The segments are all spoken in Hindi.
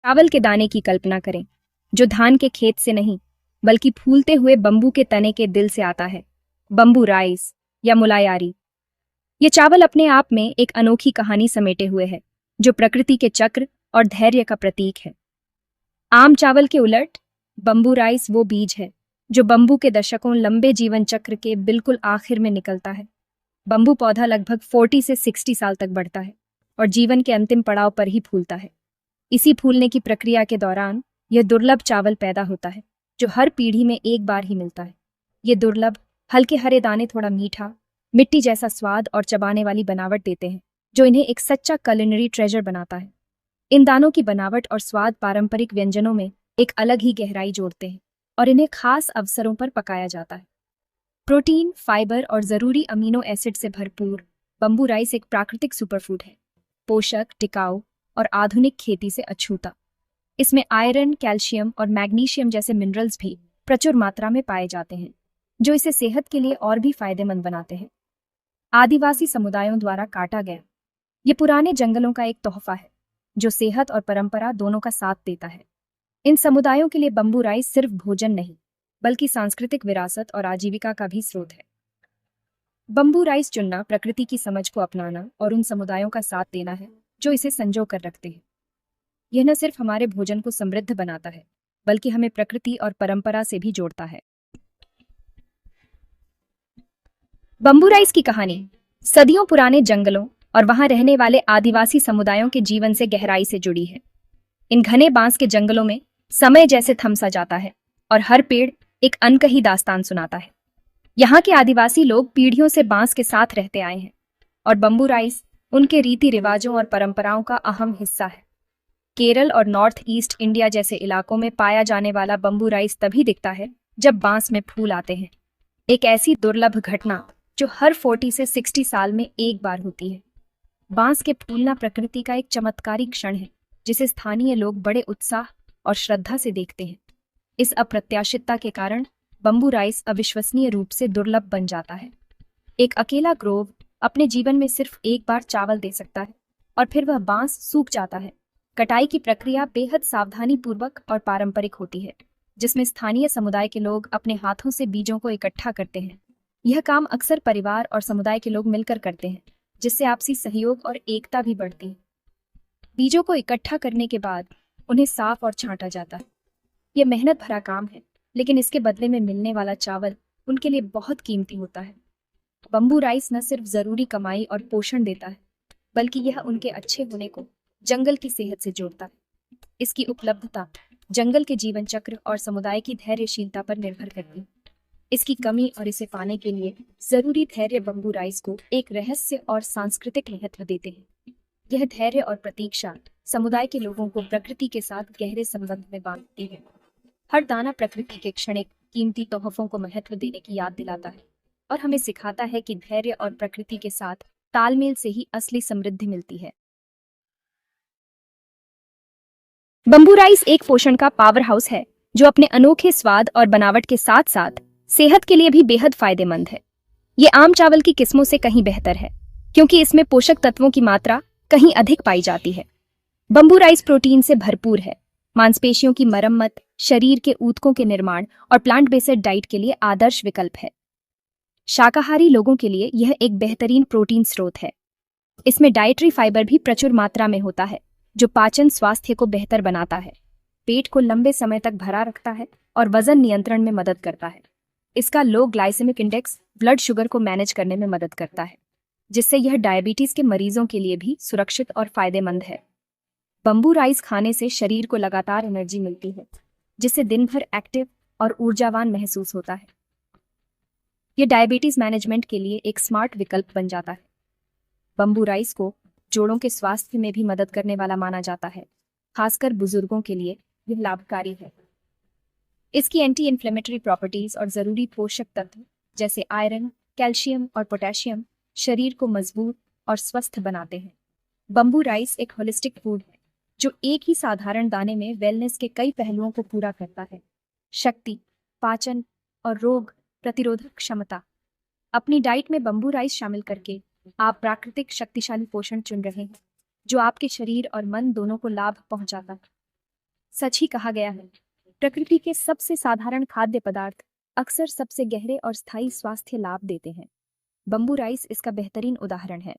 चावल के दाने की कल्पना करें, जो धान के खेत से नहीं, बल्कि फूलते हुए बंबू के तने के दिल से आता है। बंबू राइस या मुलायारी। ये चावल अपने आप में एक अनोखी कहानी समेटे हुए है, जो प्रकृति के चक्र और धैर्य का प्रतीक है। आम चावल के उलट, बंबू राइस वो बीज है जो बंबू के दशकों लंबे जीवन चक्र के बिल्कुल आखिर में निकलता है। बंबू पौधा लगभग 40 से 60 साल तक बढ़ता है और जीवन के अंतिम पड़ाव पर ही फूलता है। इसी फूलने की प्रक्रिया के दौरान यह दुर्लभ चावल पैदा होता है, जो हर पीढ़ी में एक बार ही मिलता है। ये दुर्लभ हल्के हरे दाने थोड़ा मीठा, मिट्टी जैसा स्वाद और चबाने वाली बनावट देते हैं, जो इन्हें एक सच्चा culinary ट्रेजर बनाता है। इन दानों की बनावट और स्वाद पारंपरिक व्यंजनों में एक अलग ही गहराई जोड़ते हैं और इन्हें खास अवसरों पर पकाया जाता है। प्रोटीन, फाइबर और जरूरी अमीनो एसिड से भरपूर बंबू राइस एक प्राकृतिक सुपरफूड है, पोषक, टिकाऊ और आधुनिक खेती से अछूता। इसमें आयरन, कैल्शियम और मैग्नीशियम जैसे मिनरल्स भी प्रचुर मात्रा में पाए जाते हैं, जो इसे सेहत के लिए और भी फायदेमंद बनाते हैं। आदिवासी समुदायों द्वारा काटा गया ये पुराने जंगलों का एक तोहफा है, जो सेहत और परंपरा दोनों का साथ देता है। इन समुदायों के लिए बंबू राइस सिर्फ भोजन नहीं, बल्कि सांस्कृतिक विरासत और आजीविका का भी स्रोत है। बंबू राइस चुनना प्रकृति की समझ को अपनाना और उन समुदायों का साथ देना है जो इसे संजो कर रखते हैं। यह न सिर्फ हमारे भोजन को समृद्ध बनाता है, बल्कि हमें प्रकृति और परंपरा से भी जोड़ता है। बंबू राइस की कहानी सदियों पुराने जंगलों और वहां रहने वाले आदिवासी समुदायों के जीवन से गहराई से जुड़ी है। इन घने बांस के जंगलों में समय जैसे थम सा जाता है और हर पेड़ एक अनकही दास्तान सुनाता है। यहाँ के आदिवासी लोग पीढ़ियों से बांस के साथ रहते आए हैं और बंबू राइस उनके रीति रिवाजों और परंपराओं का अहम हिस्सा है। केरल और नॉर्थ ईस्ट इंडिया जैसे इलाकों में पाया जाने वाला बंबू राइस तभी दिखता है जब बांस में फूल आते हैं, एक ऐसी दुर्लभ घटना जो हर 40 से 60 साल में एक बार होती है। बांस के फूलना प्रकृति का एक चमत्कारी क्षण है, जिसे स्थानीय लोग बड़े उत्साह और श्रद्धा से देखते हैं। इस अप्रत्याशितता के कारण बंबू राइस अविश्वसनीय रूप से दुर्लभ बन जाता है। एक अकेला ग्रोव अपने जीवन में सिर्फ एक बार चावल दे सकता है और फिर वह बांस सूख जाता है। कटाई की प्रक्रिया बेहद सावधानी पूर्वक और पारंपरिक होती है, जिसमें स्थानीय समुदाय के लोग अपने हाथों से बीजों को इकट्ठा करते हैं। यह काम अक्सर परिवार और समुदाय के लोग मिलकर करते हैं, जिससे आपसी सहयोग और एकता भी बढ़ती है। बीजों को इकट्ठा करने के बाद उन्हें साफ और छांटा जाता है। यह मेहनत भरा काम है, लेकिन इसके बदले में मिलने वाला चावल उनके लिए बहुत कीमती होता है। बंबू राइस न सिर्फ जरूरी कमाई और पोषण देता है, बल्कि यह उनके अच्छे होने को जंगल की सेहत से जोड़ता है। इसकी उपलब्धता जंगल के जीवन चक्र और समुदाय की धैर्यशीलता पर निर्भर करती है। इसकी कमी और इसे पाने के लिए जरूरी धैर्य बंबू राइस को एक रहस्य और सांस्कृतिक महत्व देते हैं। यह धैर्य और प्रतीक्षा समुदाय के लोगों को प्रकृति के साथ गहरे संबंध में बांधती है। हर दाना प्रकृति के क्षणिक कीमती तोहफों को महत्व देने की याद दिलाता है और हमें सिखाता है कि धैर्य और प्रकृति के साथ तालमेल से ही असली समृद्धि मिलती है। बंबू राइस एक पोषण का पावर हाउस है, जो अपने अनोखे स्वाद और बनावट के साथ साथ सेहत के लिए भी बेहद फायदेमंद है। ये आम चावल की किस्मों से कहीं बेहतर है, क्योंकि इसमें पोषक तत्वों की मात्रा कहीं अधिक पाई जाती है। बंबू राइस प्रोटीन से भरपूर है, मांसपेशियों की मरम्मत, शरीर के ऊतकों के निर्माण और प्लांट बेस्ड डाइट के लिए आदर्श विकल्प है। शाकाहारी लोगों के लिए यह एक बेहतरीन प्रोटीन स्रोत है। इसमें डाइटरी फाइबर भी प्रचुर मात्रा में होता है, जो पाचन स्वास्थ्य को बेहतर बनाता है, पेट को लंबे समय तक भरा रखता है और वजन नियंत्रण में मदद करता है। इसका लो ग्लाइसेमिक इंडेक्स ब्लड शुगर को मैनेज करने में मदद करता है, जिससे यह डायबिटीज के मरीजों के लिए भी सुरक्षित और फायदेमंद है। बंबू राइस खाने से शरीर को लगातार एनर्जी मिलती है, जिससे दिन भर एक्टिव और ऊर्जावान महसूस होता है। यह डायबिटीज मैनेजमेंट के लिए एक स्मार्ट विकल्प बन जाता है। बंबू राइस को जोड़ों के स्वास्थ्य में भी मदद करने वाला माना जाता है, खासकर बुजुर्गों के लिए यह लाभकारी है। इसकी एंटी इन्फ्लेमेटरी प्रॉपर्टीज और जरूरी पोषक तत्व जैसे आयरन, कैल्शियम और पोटेशियम शरीर को मजबूत और स्वस्थ बनाते हैं। बंबू राइस एक होलिस्टिक फूड है, जो एक ही साधारण दाने में वेलनेस के कई पहलुओं को पूरा करता है। शक्ति, पाचन और रोग प्रतिरोधक क्षमता। अपनी डाइट में बंबू राइस शामिल करके आप प्राकृतिक शक्तिशाली पोषण चुन रहे हैं, जो आपके शरीर और मन दोनों को लाभ पहुंचाता है। सच ही कहा गया है, प्रकृति के सबसे साधारण खाद्य पदार्थ अक्सर सबसे गहरे और स्थायी स्वास्थ्य लाभ देते हैं। बम्बू राइस इसका बेहतरीन उदाहरण है।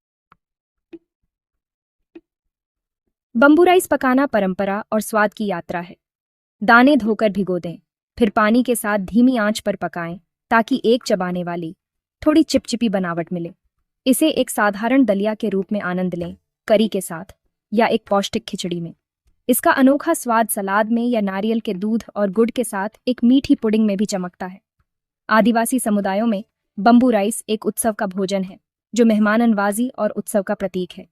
बम्बू राइस पकाना परंपरा और स्वाद की यात्रा है। दाने धोकर भिगो दें, फिर पानी के साथ धीमी आंच पर पकाएं ताकि एक चबाने वाली थोड़ी चिपचिपी बनावट मिले। इसे एक साधारण दलिया के रूप में आनंद लें, करी के साथ या एक पौष्टिक खिचड़ी में। इसका अनोखा स्वाद सलाद में या नारियल के दूध और गुड़ के साथ एक मीठी पुडिंग में भी चमकता है। आदिवासी समुदायों में बम्बू राइस एक उत्सव का भोजन है जो मेहमाननवाजी और उत्सव का प्रतीक है।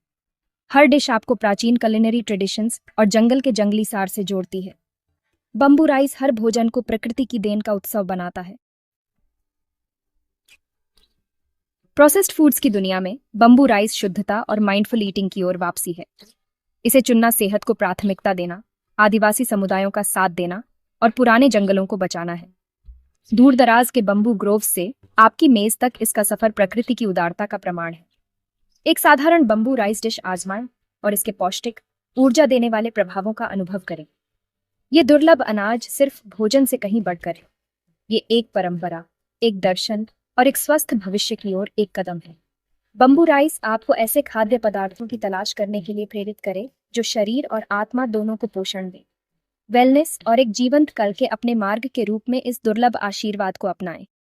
हर डिश आपको प्राचीन कुलिनरी ट्रेडिशंस और जंगल के जंगली सार से जोड़ती है। बम्बू राइस हर भोजन को प्रकृति की देन का उत्सव बनाता है। प्रोसेस्ड फूड्स की दुनिया में बम्बू राइस शुद्धता और माइंडफुल ईटिंग की ओर वापसी है। इसे चुनना सेहत को प्राथमिकता देना, आदिवासी समुदायों का साथ देना और पुराने जंगलों को बचाना है। दूर दराज के बम्बू ग्रोव से आपकी मेज तक इसका सफर प्रकृति की उदारता का प्रमाण है। एक साधारण बम्बू राइस डिश आजमाएं और इसके पौष्टिक, ऊर्जा देने वाले प्रभावों का अनुभव करें। ये दुर्लभ अनाज सिर्फ भोजन से कहीं बढ़कर है। ये एक परंपरा, एक दर्शन और एक स्वस्थ भविष्य की ओर एक कदम है। बम्बू राइस आपको ऐसे खाद्य पदार्थों की तलाश करने के लिए प्रेरित करे जो शरीर और आत्मा दोनों को पोषण दे। वेलनेस और एक जीवंत कल के अपने मार्ग के रूप में इस दुर्लभ आशीर्वाद को अपनाएं।